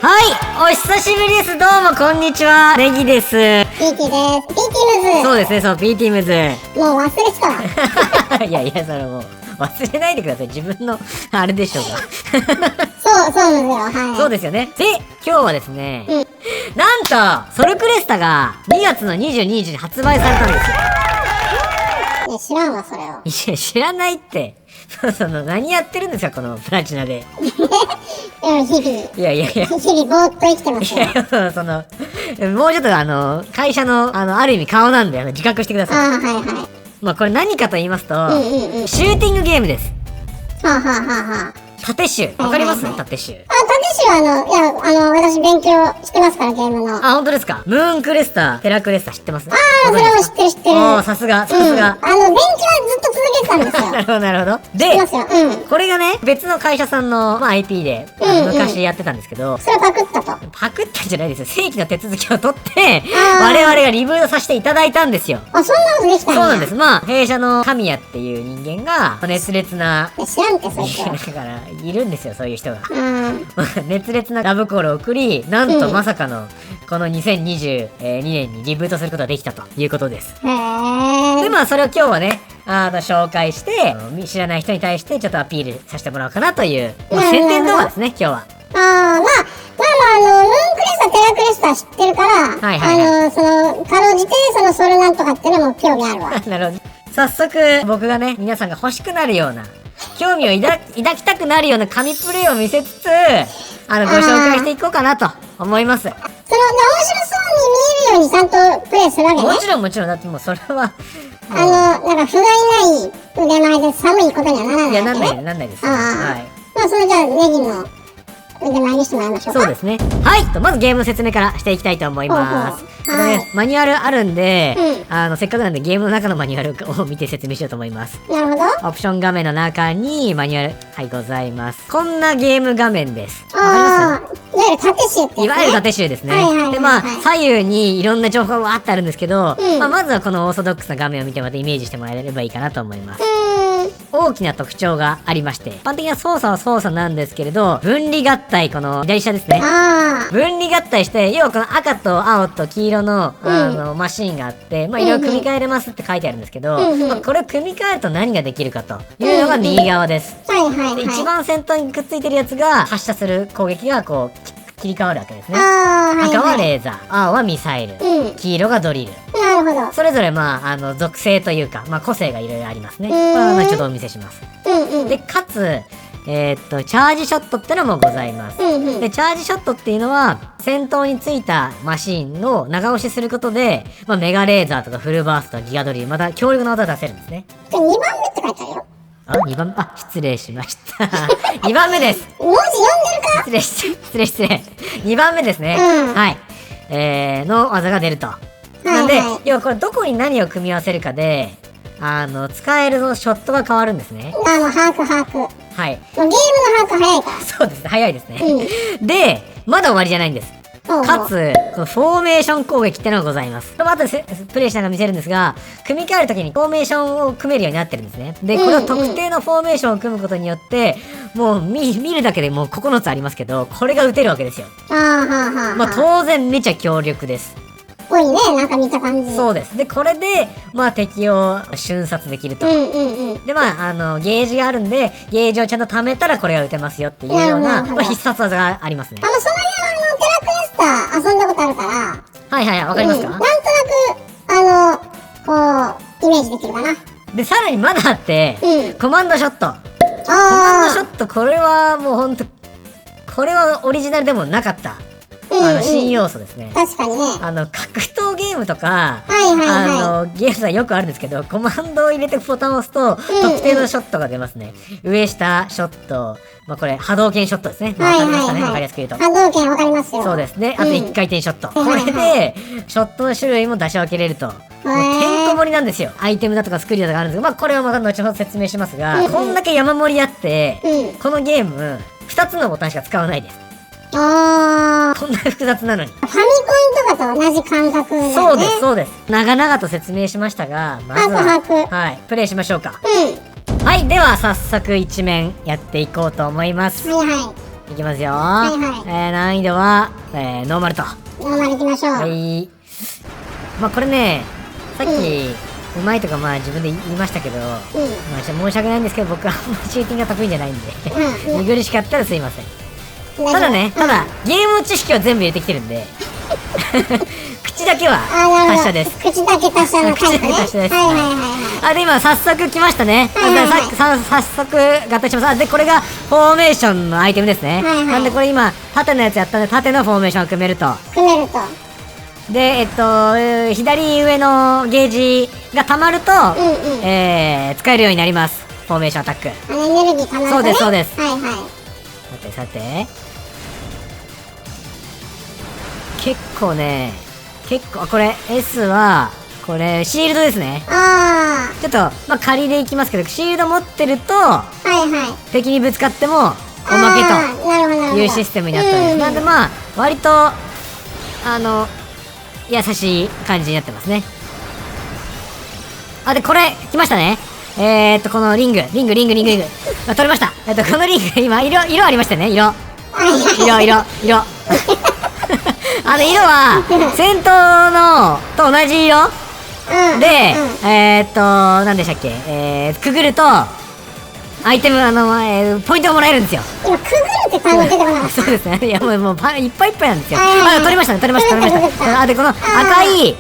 はい、お久しぶりです。どうもこんにちは、ネギです。ピーティです。ピーティムズ。そうですね、そう、ピーティムズ。もう忘れてたわ。いやいや、それもう忘れないでください。自分のあれでしょうが。そうですよ。はい。そうですよね。で、今日はですね、なんとソルクレスタが2月の22日に発売されたんですよ。いや、知らんわ、それを。いや、知らないって。何やってるんですか、このプラチナで。日々。いや。日々ぼーっと生きてますよ。もうちょっと会社の、ある意味顔なんで、自覚してください。はいはい。まあ、これ何かと言いますと、シシューティングゲームです。は。縦集。わかります？縦集。縦種は私勉強してますから、ゲームの。あ、本当ですか？ムーンクレスタ、テラクレスタ知ってます？それも知ってる。おー、さすが。勉強はずっと続けてたんですよ。なるほど。で、これがね、別の会社さんの、IP で、昔やってたんですけど、それパクったと。パクったんじゃないですよ。正規の手続きを取って、我々がリブートさせていただいたんですよ。あ、そんなことできたんや。そうなんです。まあ、弊社の神谷っていう人間が、熱烈な、知らんって、そいつは。だから、いるんですよ、そういう人が。うん熱烈なラブコールを送り、なんとまさかの、この2022年にリブートすることができたということです。へー。で、まあ、それを今日はね、紹介して、知らない人に対してちょっとアピールさせてもらおうかなという、宣伝動画ですね、今日は。ムーンクレスタ、テラクレスタ知ってるから、かろうじて、ソルなんとかっていうのも興味あるわ。なるほど。早速、僕がね、皆さんが欲しくなるような、興味を抱きたくなるような神プレイを見せつつ、ご紹介していこうかなと思います。面白そうに見えるようにちゃんとプレイするわけね。もちろん、だってもうそれは、不甲斐ない腕前で寒いことにはならない。いや、なんないです。はい。まあ、それじゃあ、ネギの腕前にしてもらいましょうか。そうですね。はい。まずゲームの説明からしていきたいと思います。マニュアルあるんで、せっかくなんでゲームの中のマニュアルを見て説明しようと思います。なるほど。オプション画面の中にマニュアル、ございます。こんなゲーム画面です。わかります？いわゆる縦集ってやつね。いわゆる縦集ですね。で、まあ、左右にいろんな情報がわーってあるんですけど、まずはこのオーソドックスな画面を見てまたイメージしてもらえればいいかなと思います。大きな特徴がありまして、一般的な操作は操作なんですけれど、分離合体、この左下ですね。分離合体して、要はこの赤と青と黄色の、マシンがあって、まあ、いろいろ組み替えれますって書いてあるんですけど、これを組み替えると何ができるかというのが右側です。一番先頭にくっついてるやつが発射する攻撃がこう、切り替わるわけですね。赤はレーザー、青はミサイル、黄色がドリル。なるほど。それぞれ属性というか、個性がいろいろありますね。これは後ほどお見せします。で、かつ、チャージショットってのもございます。で、チャージショットっていうのは、先頭についたマシンを長押しすることで、メガレーザーとかフルバースト、ギガドリル、また強力な技を出せるんですね。2番目って書いてあるよ。2番目、失礼しました。2番目です。文字読んでるか？失礼。2番目ですね。はい。の技が出ると。なんで、要はこれどこに何を組み合わせるかで、使えるショットが変わるんですね。把握。はい。ゲームの把握早いから。そうですね、早いですね。で、まだ終わりじゃないんです。かつ、このフォーメーション攻撃ってのがございます。これも後でプレイしながら見せるんですが、組み替えるときにフォーメーションを組めるようになってるんですね。で、これを特定のフォーメーションを組むことによって、もう見るだけでもう9つありますけど、これが打てるわけですよ。当然めちゃ強力です。ぽいね、なんか見た感じ。そうです。で、これで、敵を瞬殺できると。で、ゲージがあるんで、ゲージをちゃんと貯めたらこれが打てますよっていうような、必殺技がありますね。その辺テラクレスタ遊んだことあるから。はい、わかりますか？なんとなく、イメージできるかな。で、さらにまだあって、コマンドショット。コマンドショット、これはもうほんと、これはオリジナルでもなかった。新要素ですね。確かにね。格闘ゲームとか、ゲームはよくあるんですけど、コマンドを入れてボタンを押すと、特定のショットが出ますね。上下ショット、これ、波動拳ショットですね。わかりましたね。わかりやすく言うと。波動拳わかりますよ。そうですね。あと1回転ショット。これで、ショットの種類も出し分けれると。もうてんこ盛りなんですよ。アイテムだとかスクリューだとかあるんですけど、これはまた後ほど説明しますが、こんだけ山盛りあって、このゲーム、2つのボタンしか使わないです。こんな複雑なのに。ファミコンとかと同じ感覚だよね。そうです。長々と説明しましたが、まずは、プレイしましょうか。はい、では早速一面やっていこうと思います。いきますよ。はいはい。難易度は、ノーマルと。ノーマル行きましょう。はい。まあこれね、さっき、うまいとかまあ自分で言いましたけど、まあ申し訳ないんですけど、僕はあんまりチーティングが得意じゃないんで、見苦しかったらすいません。ただね、ゲーム知識は全部入れてきてるんで、口だけは達者です。口だけ達者のタイプね。口だけ達者です。はいはいはいはい。で、今早速来ましたね。早速合体します。で、これがフォーメーションのアイテムですね。なんでこれ今、縦のやつやったんで、縦のフォーメーションを組めると。で、左上のゲージが溜まると、使えるようになります。フォーメーションアタック。エネルギー溜まるとね。そうです、そうです。はいはい。さて。結構ね、これ S は、これシールドですね。ちょっと、まあ、仮でいきますけど、シールド持ってると、敵にぶつかっても、おまけというシステムになっております。なんでまあ、割と、優しい感じになってますね。で、これ、来ましたね。このリング。取れました。このリング、今、色ありましたよね、色。色は、戦闘の、と同じ色で、何でしたっけ、くぐると、アイテム、ポイントがもらえるんですよ。今、くぐるって単語出てこなかった。そうですね。いや、もう、いっぱいなんですよ。取りました。で、この赤い、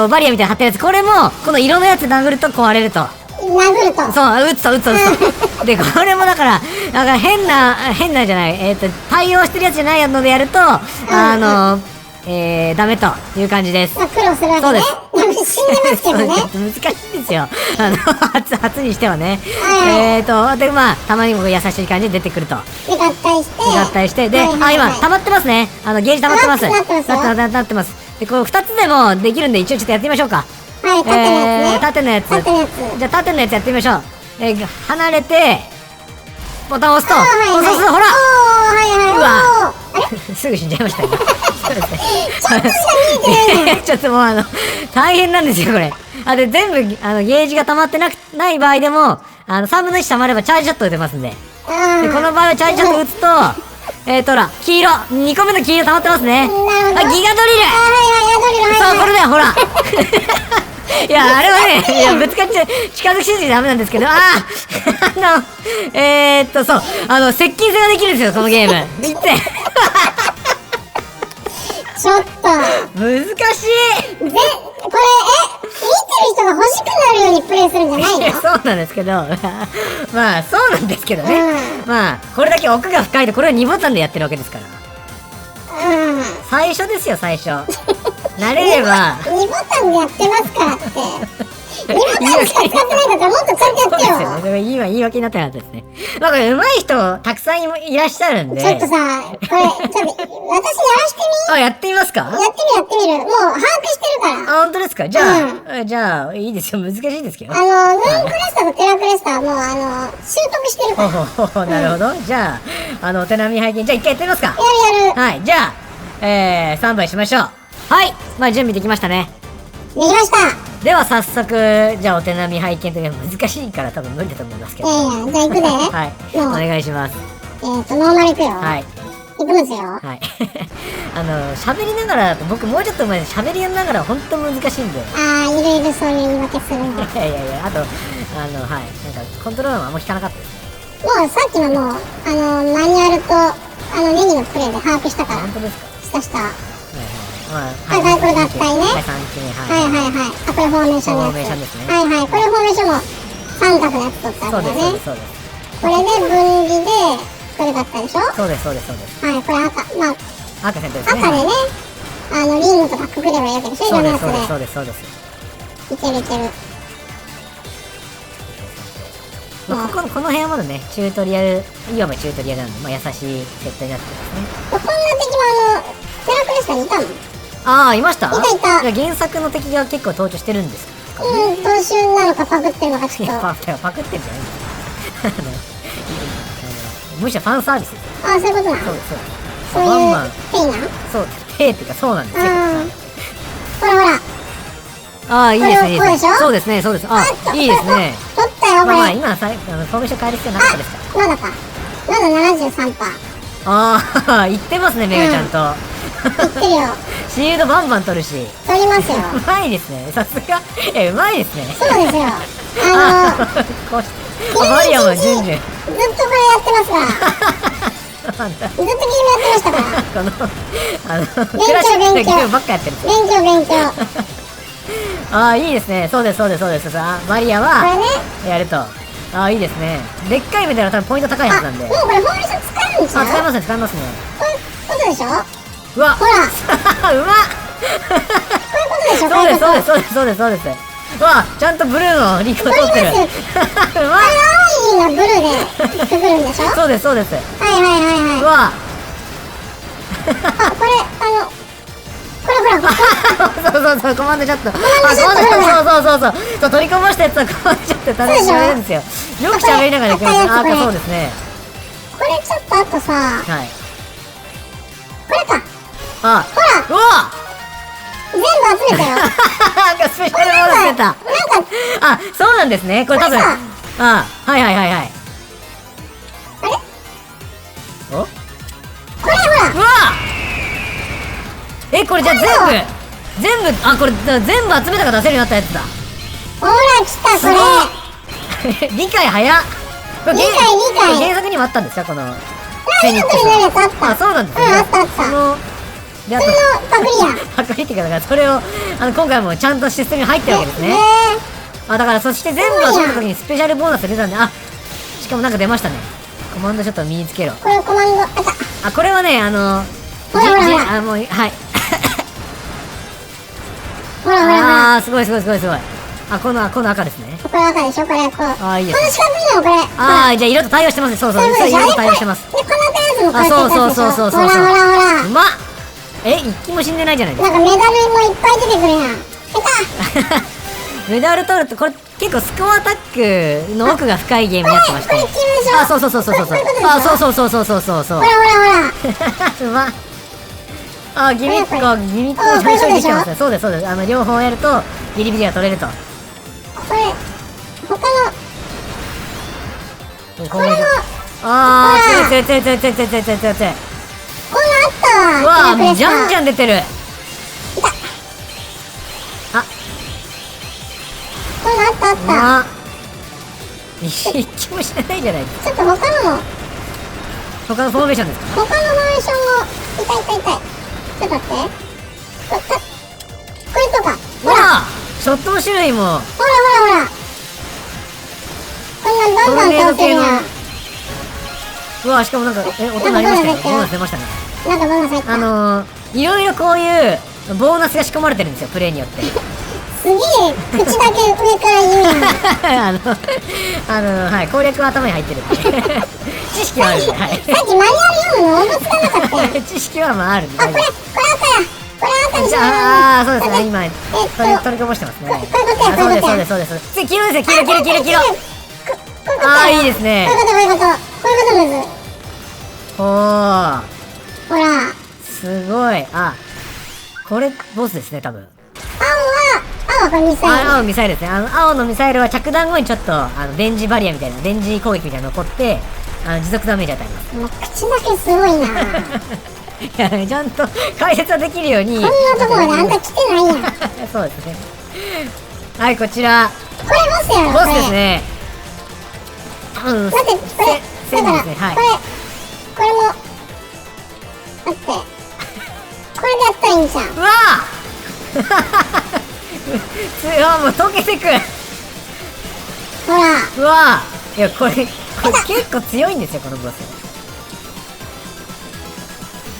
バリアみたいな貼ってるやつ、これも、この色のやつ殴ると壊れると。そう、撃つと。で、これもだから、変なじゃない、対応してるやつじゃないのでやると、ダメという感じです。苦労するわけね。そうです。死んでますけどね。難しいですよ。初にしてはね。で、まあ、たまにも優しい感じで出てくると。で、合体して。で、今、溜まってますね。ゲージ溜まってます。なってます。で、こう、2つでもできるんで、一応ちょっとやってみましょうか。縦のやつ。じゃあ、縦のやつやってみましょう。離れて、ボタンを押すと、ほらうわすぐ死んじゃいましたね。ちょっともう大変なんですよ、これ。で、全部、ゲージが溜まってない場合でも、3分の1溜まればチャージショット打てますんで。で、この場合はチャージショット打つと、ほら、黄色、2個目の黄色溜まってますね。ギガドリルそう、これだよ、ほらいや、あれはね、いや、ぶつかっちゃ近づきすぎてダメなんですけど、そう、接近戦ができるんですよ、このゲーム。見てちょっと難しい。これ見てる人が欲しくなるようにプレイするんじゃないの？そうなんですけどまあそうなんですけどね、まあこれだけ奥が深いとこれは2ボタンでやってるわけですから、最初ですよ、最初慣れれば2ボタンでやってますからって2ボタンしか使ってないんだったらもっとちゃんとやってよ。そうですよね、言い訳になってなかったですね。まあこれ上手い人たくさんいらっしゃるんで、ちょっとさ、これ私やらしてみ。やってみますか？やってみる。もう把握してるから。本当ですか？じゃあいいですよ、難しいですけど、ヌーンクレスタとテラクレスタはもう習得してるから。なるほど。じゃあお手並み拝見、じゃあ一回やってみますか？やる。はい、じゃあスタンバイしましょう。はい、まあ準備できましたね。できました。では早速、じゃあお手並み拝見というのは難しいから多分無理だと思いますけど。じゃあ行くで。はい、お願いします。ノーマルいくよ。はい。いきますよ。はい。喋りながらだと僕もうちょっと前に喋りながら本当難しいんで。いるそういう言い訳するんで。いや、あと、はい、なんかコントローラーもあんま効かなかったです。もうさっきのもう、マニュアルと、ネギのプレイで把握したから。本当ですか？した。これ合体ね。はい。これフォーメーションですね。はい。これフォーメーションも三角のやつ取ったんだよね。そうです。これで分離で、これだったでしょ？そうです。はい、これ赤。まあ、赤セントですね。赤でね、リングとかくぐればいいわけでしょ？いろんなやつで。そうです。いける。まあ、この辺はまだね、チュートリアル、いわばチュートリアルなんで、まあ優しい設定になってますね。こんな敵もテラクレスタにいたの？いました？いた。じゃあ原作の敵が結構登場してるんですか？踏襲なのかパクってるのかちょっと。パクってるじゃないんですよ。むしろファンサービスです。そういうことなの？そうです。そういう手なの？そう、手っていうかそうなんですよ。ほら。いいですね。そうです。いいですね。取ったよ、これ。今フォーメーション変える必要なかったですか？まだか。まだ 73%。ああ、言ってますね、目がちゃんと。言ってるよ。シールドバンバン取るし。取りますよ。うまいですね。さすが。うまいですね。そうですよ。こうして。マリアも順々。ずっとこれやってますから。ずっとゲームやってましたから。この、クラシックなゲームばっかやってる。勉強勉強。ああ、いいですね。そうです、そうです、そうです。さあ、マリアは、これね。やると。ああ、いいですね。でっかいメダルは多分ポイント高いはずなんで。もうこれフォーメーション使えるんちゃう？あ、使いますね、使いますね。こういうことでしょ？うわ、ほら。うまっ。こういうことでしょ？そうです、そうです、そうです、そうです、そうです。うわ、ちゃんとブルーのリンクを取ってる。うまい。青いのブルーでくぐるんでしょ？そうです、そうです。はいはいはいはい。うわ。あ、これほらほら。そうそうそう、コマンドシャット。あ、そうそうそうそうそう。そう、取り込ましたやつはコマンドシャットで楽しめるんですよ。よく喋りながらできます。あ、そうですね。これちょっとあとさ、はい。これか。あ、ほら。うわ。全部集めたよ。なんかスペシャルモード出た。なんか、あ、そうなんですね。これ多分。あ、はいはいはいはい。あれ？お？これほら。うわ。これじゃあ全部、あ、これ全部集めたから出せるようになったやつだ。ほら来たこれ。理解早っ。これ理解。原作にもあったんですか、このフェニックス。あ、そうなんですね。あったあった。そので、あとパクリや。パクリっていうか、だからそれを今回もちゃんとシステムに入ってるわけですね。あ、だからそして全部集めた時にスペシャルボーナス出たんで、あ、しかもなんか出ましたね。コマンドちょっと身につけろ。これコマンド、あ、これはね、ほらもう、はい。ほらほら。あー、すごいすごいすごいすごい。あ、この赤ですね。これ赤でしょ、これこう。あー、いいですね。この四角いのこれ。あー、じゃあ色と対応してますね。そうそう、色と対応してます。で、このやつもこうやってあ、そう。ほらほら。うまっ。一気も死んでないじゃないですか。なんかメダルもいっぱい出てくるやん。メダル取ると、これ結構スコアアタックの奥が深いゲームになってまして。これ決めでしょ。あ、そう。あ、そう。ほらほら。うまっ。あ、ギミックをちゃんとできてますね。そうです。両方やると、ビリビリが取れると。これ、他の、これも、あー、強い。こんなあったうわ。わ、じゃんじゃん出てる。あ、こんなあった。うまっ。一気もしてないじゃないですか。ちょっと他のフォーメーションですか？フォーメーションも、痛い。ちょっと待って。これとか。ほら。ショットの種類も。ほら。こんなんどんどん倒せるやん。うわ、しかもなんか、音鳴りましたね。ボーナス出ましたね。なんかボーナス入った。いろいろこういうボーナスが仕込まれてるんですよ、プレイによって。すげえ、口だけ上から言うやん。はい、攻略は頭に入ってるっていう。知識はあるんで、はい。さっきマニュアル読むの思いつかなかったよ。知識はまああるんで。あ、これ赤や。これ赤にしよう。ああ、そうですね、今、取りこぼしてますね。そうです。次、黄色ですよ、黄色。ああ、いいですね。こういうことむず。おー。ほら。すごい。あ、これ、ボスですね、多分。青はこれミサイル。青ミサイルですね。青のミサイルは着弾後にちょっと、電磁バリアみたいな、電磁攻撃みたいなの残って、持続ダメージ与えます。もう口だけすごいな。いや、ちゃんと解説はできるように。こんなとこまであんた来てないやん。そうですね。はい、こちら。これボスやろ。ボスですね。だってこれ線ですね。はい。これもだってこれでやったらいいんじゃん。うわーもう溶けてく。ほら。うわー、いやこれ結構強いんですよ、このボス。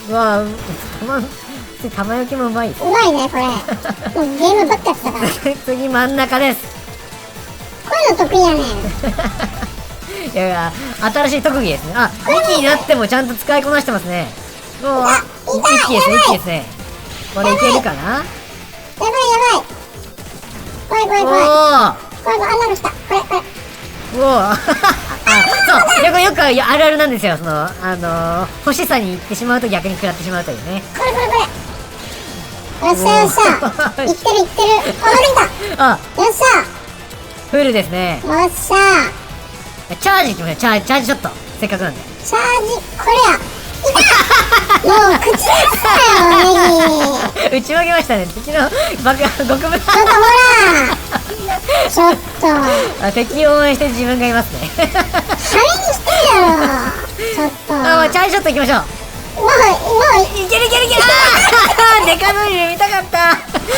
うわー、玉よけもうまいです。うまいねこれ。もうゲームばっかやってたから。次真ん中です。こういうの得意やねん。いや新しい特技ですね。あ、2機になってもちゃんと使いこなしてますね。もう1機ですね。これいけるかな。やばい。怖い。これあんなの来た。これうおあ、そうよくあるあるなんですよ。その欲しさに行ってしまうと逆に食らってしまうというね。これよっしゃいってる。あ、出てきた。あ、よっしゃフルですね。よっしゃチャージいきましょう。チャージちょっとせっかくなんで。チャージこれや。打ち負けましたね。敵の爆破極無。ちょっとほらちょっと敵を応援して自分がいますね。シャレにしてるやろ。ちょっとまあチャージショットいきましょう。もういけるいけるいける。デカドリル見たかった。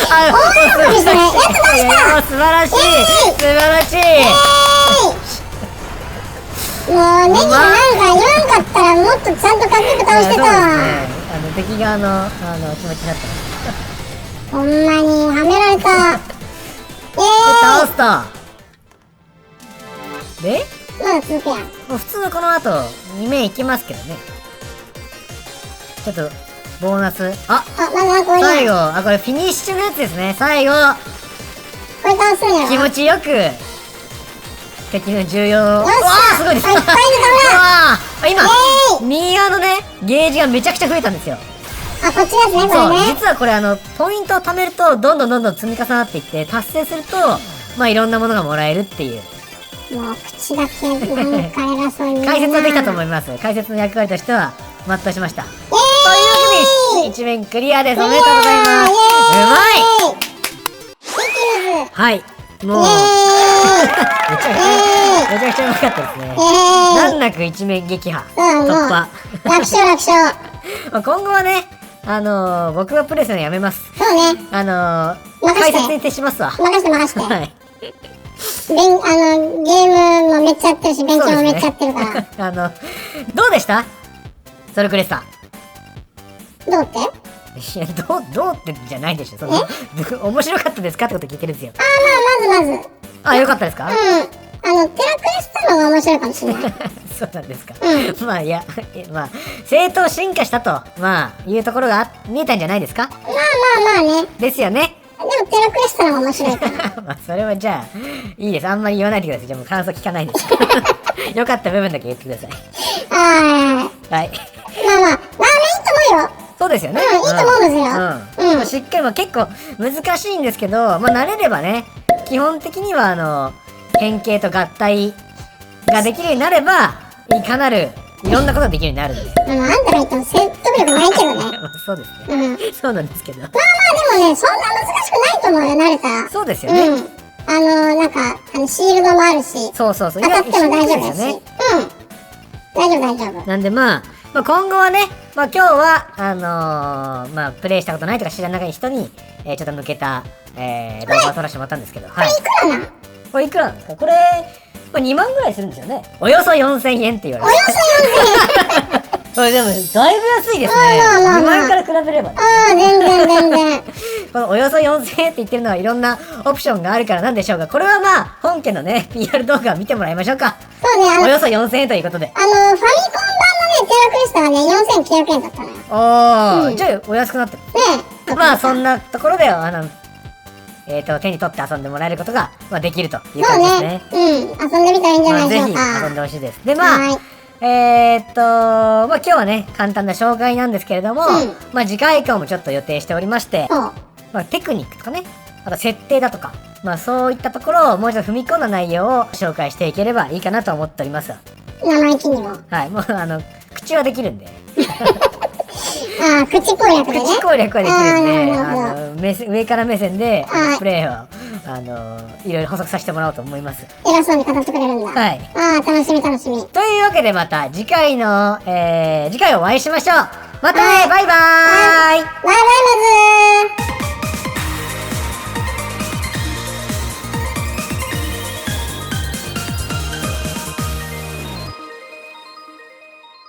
大喜びしてね。やっと出した。いや素晴らしい、素晴らしい。もうネギがなんか言わんかったらもっとちゃんとかっこよく倒してたわ。敵側の気持ちになった。ほんまにはめられた。倒すと。でまだ続くやん。もう普通のこの後2面いきますけどね。ちょっとボーナス。まだこれ最後これフィニッシュのやつですね。最後これ倒すんやろ。気持ちよく敵の重要。わあすごいです。いっぱいで今右側のねゲージがめちゃくちゃ増えたんですよ。こっちですね、これそうね。実はこれポイントを貯めるとどんどん積み重なっていって達成するとまあいろんなものがもらえるっていう。もう口だけなんか偉そうに解説はできたと思います。解説の役割としては全うしました。というわけで一面クリアです。おめでとうございます。うまい。はい、もうめちゃくちゃうまかったですね。難なく一面撃破突破。楽勝楽勝。今後はね僕がプレイするのやめます。そうね。解説に徹しますわ。任せて。はい。ゲームもめっちゃやってるし、勉強もめっちゃやってるから。どうでしたソルクレッサどうって？いや、どうってじゃないでしょ。面白かったですかってこと聞いてるんですよ。まず。よかったですか？テラクエスタの方が面白いかもしれない。そうなんですか。まあ正当進化したというところが見えたんじゃないですか？まあね。ですよね。でもテラクエスタの方が面白いから。それはじゃあいいです。あんまり言わないでください。じゃあもう感想聞かないです。よかった部分だけ言ってください。はい。まあいいと思うよ。そうですよね。いいと思うんですよ。しっかり結構難しいんですけど、慣れればね、基本的には変形と合体ができるようになれば、いかなるいろんなことができるようになるんで。あんたが言っても説得力ないけどね。そうですね。そうなんですけど。でもね、そんな難しくないと思うよ、慣れたら。そうですよね。なんかシールドもあるし。そう。当たっても大丈夫だし。大丈夫。なんで今後はね、今日はプレイしたことないとか知らない人に、ちょっと向けた、動画を撮らせてもらったんですけど。はい。これいくらなんですか？これ2万ぐらいするんですよね。およそ4000円って言われて。これでもだいぶ安いですね。2万円から比べればね。全然。このおよそ4000円って言ってるのはいろんなオプションがあるからなんでしょうが、これは本家のね PR 動画を見てもらいましょうか。そうね。およそ4000円ということで。ファミコン版のねテラクエスタはね4900円だったのよ。じゃあお安くなってる。そんなところで手に取って遊んでもらえることができるという感じですね。遊んでみたらいいんじゃないでしょうか。ぜひ遊んでほしいです。で今日はね簡単な紹介なんですけれども、次回以降もちょっと予定しておりまして、テクニックとかね、あと設定だとか、そういったところをもう一度踏み込んだ内容を紹介していければいいかなと思っております。生意気にも。はい、もう口はできるんで。口攻略でね。口攻略はできるんで、上から目線でプレイをいろいろ補足させてもらおうと思います。偉そうに語ってくれるんだ。はい。楽しみ。というわけでまた次回お会いしましょう。またね、バイバーイ。